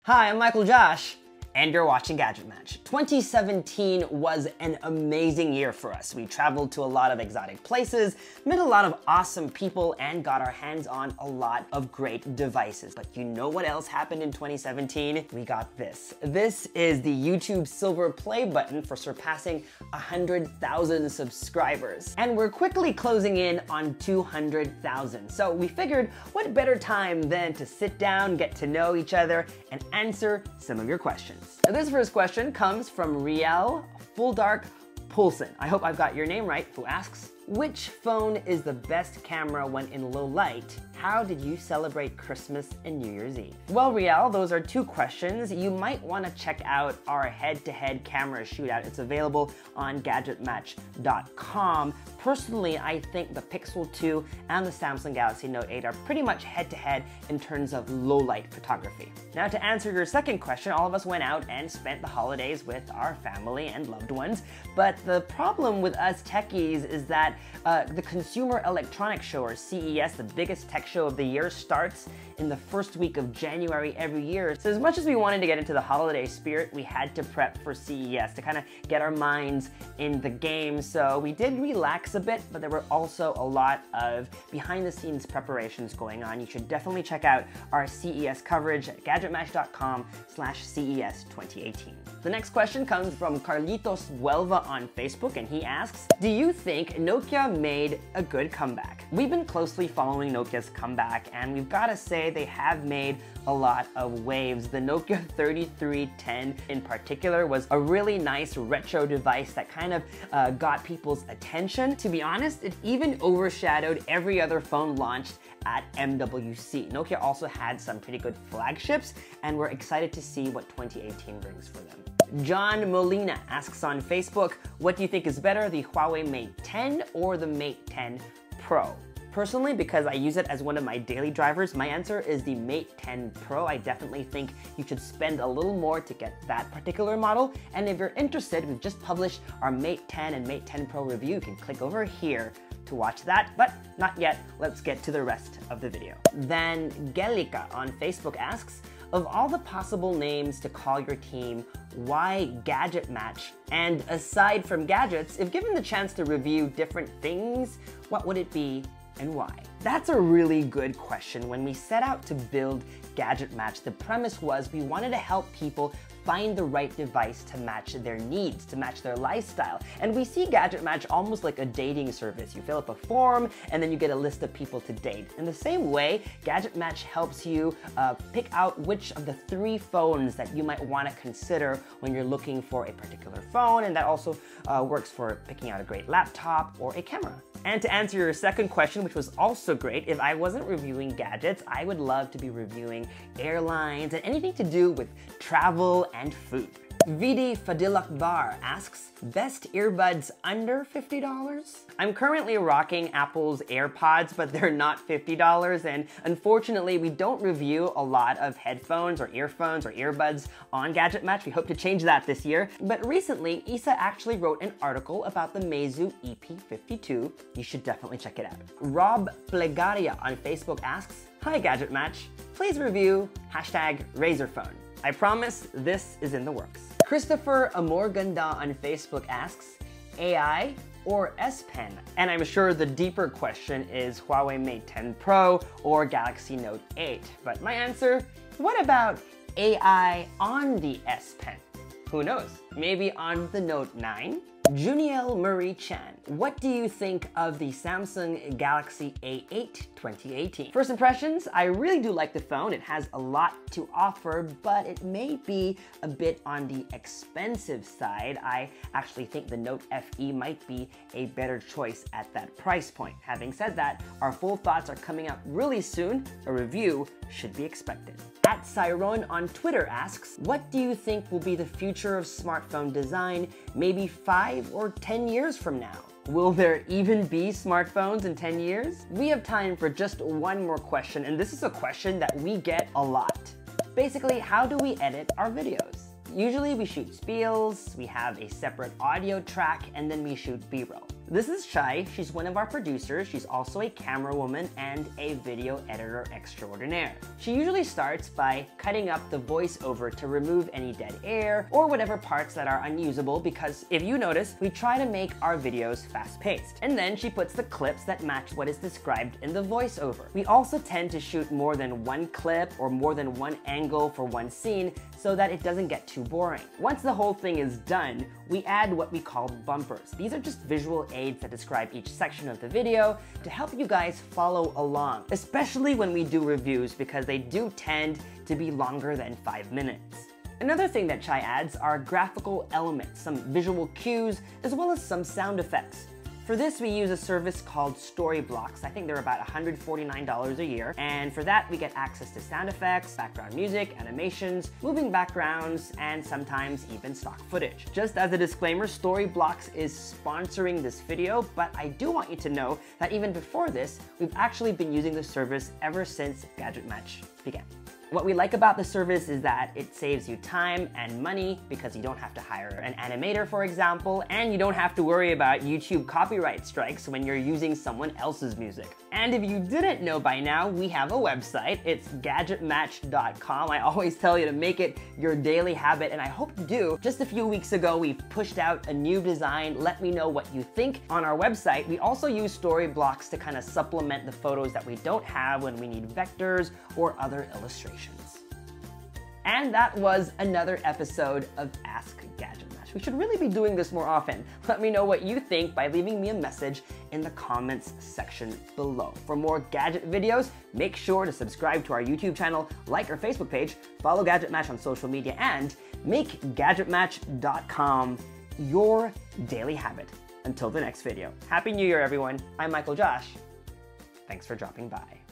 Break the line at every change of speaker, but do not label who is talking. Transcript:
Hi, I'm Michael Josh, and you're watching Gadget Match. 2017 was an amazing year for us. We traveled to a lot of exotic places, met a lot of awesome people, and got our hands on a lot of great devices. But you know what else happened in 2017? We got this. This is the YouTube silver play button for surpassing 100,000 subscribers. And we're quickly closing in on 200,000. So we figured, what better time than to sit down, get to know each other, and answer some of your questions. Now, this first question comes from Riel Full Dark Poulsen. I hope I've got your name right, who asks, which phone is the best camera when in low light? How did you celebrate Christmas and New Year's Eve? Well, Riel, those are two questions. You might want to check out our head-to-head camera shootout. It's available on GadgetMatch.com. Personally, I think the Pixel 2 and the Samsung Galaxy Note 8 are pretty much head-to-head in terms of low-light photography. Now, to answer your second question, all of us went out and spent the holidays with our family and loved ones. But the problem with us techies is that the Consumer Electronics Show, or CES, the biggest tech show of the year, starts in the first week of January every year. So as much as we wanted to get into the holiday spirit, we had to prep for CES to kind of get our minds in the game. So we did relax a bit, but there were also a lot of behind-the-scenes preparations going on. You should definitely check out our CES coverage at GadgetMatch.com/CES 2018. The next question comes from Carlitos Huelva on Facebook, and he asks, do you think Nokia made a good comeback? We've been closely following Nokia's comeback, and we've got to say they have made a lot of waves. The Nokia 3310 in particular was a really nice retro device that kind of got people's attention. To be honest, it even overshadowed every other phone launched at MWC. Nokia also had some pretty good flagships, and we're excited to see what 2018 brings for them. John Molina asks on Facebook, what do you think is better, the Huawei Mate 10 or the Mate 10 Pro? Personally, because I use it as one of my daily drivers, my answer is the Mate 10 Pro. I definitely think you should spend a little more to get that particular model. And if you're interested, we've just published our Mate 10 and Mate 10 Pro review. You can click over here to watch that, but not yet. Let's get to the rest of the video. Then Gelika on Facebook asks, of all the possible names to call your team, why Gadget Match? And aside from gadgets, if given the chance to review different things, what would it be and why? That's a really good question. When we set out to build Gadget Match, the premise was we wanted to help people find the right device to match their needs, to match their lifestyle. And we see Gadget Match almost like a dating service. You fill up a form, and then you get a list of people to date. In the same way, Gadget Match helps you pick out which of the 3 phones that you might want to consider when you're looking for a particular phone, and that also works for picking out a great laptop or a camera. And to answer your second question, which was also great, if I wasn't reviewing gadgets, I would love to be reviewing airlines and anything to do with travel and food. Vidi Fadilakbar asks, best earbuds under $50? I'm currently rocking Apple's AirPods, but they're not $50, and unfortunately we don't review a lot of headphones or earphones or earbuds on Gadget Match. We hope to change that this year. But recently, Isa actually wrote an article about the Meizu EP52. You should definitely check it out. Rob Plegaria on Facebook asks, hi Gadget Match, please review #RazorPhone. I promise this is in the works. Christopher Amorganda on Facebook asks, AI or S Pen? And I'm sure the deeper question is Huawei Mate 10 Pro or Galaxy Note 8. But my answer, what about AI on the S Pen? Who knows? Maybe on the Note 9? Juniel Marie Chan, what do you think of the Samsung Galaxy A8 2018? First impressions, I really do like the phone. It has a lot to offer, but it may be a bit on the expensive side. I actually think the Note FE might be a better choice at that price point. Having said that, our full thoughts are coming out really soon. A review should be expected. @Cyron on Twitter asks, what do you think will be the future of smartphone design, maybe 5 or 10 years from now? Will there even be smartphones in 10 years? We have time for just one more question, and this is a question that we get a lot. Basically, how do we edit our videos? Usually we shoot spiels, we have a separate audio track, and then we shoot B-roll. This is Chai. She's one of our producers. She's also a camera woman and a video editor extraordinaire. She usually starts by cutting up the voiceover to remove any dead air or whatever parts that are unusable, because if you notice, we try to make our videos fast-paced. And then she puts the clips that match what is described in the voiceover. We also tend to shoot more than one clip or more than one angle for one scene so that it doesn't get too boring. Once the whole thing is done, we add what we call bumpers. These are just visual aids that describe each section of the video to help you guys follow along, especially when we do reviews, because they do tend to be longer than 5 minutes. Another thing that Chai adds are graphical elements, some visual cues, as well as some sound effects. For this, we use a service called Storyblocks. I think they're about $149 a year. And for that, we get access to sound effects, background music, animations, moving backgrounds, and sometimes even stock footage. Just as a disclaimer, Storyblocks is sponsoring this video, but I do want you to know that even before this, we've actually been using the service ever since GadgetMatch began. What we like about the service is that it saves you time and money because you don't have to hire an animator, for example, and you don't have to worry about YouTube copyright strikes when you're using someone else's music. And if you didn't know by now, we have a website. It's GadgetMatch.com. I always tell you to make it your daily habit, and I hope you do. Just a few weeks ago, we pushed out a new design. Let me know what you think. On our website, we also use Storyblocks to kind of supplement the photos that we don't have when we need vectors or other illustrations. And that was another episode of Ask GadgetMatch. We should really be doing this more often. Let me know what you think by leaving me a message in the comments section below. For more gadget videos, make sure to subscribe to our YouTube channel, like our Facebook page, follow GadgetMatch on social media, and make GadgetMatch.com your daily habit. Until the next video. Happy New Year, everyone. I'm Michael Josh. Thanks for dropping by.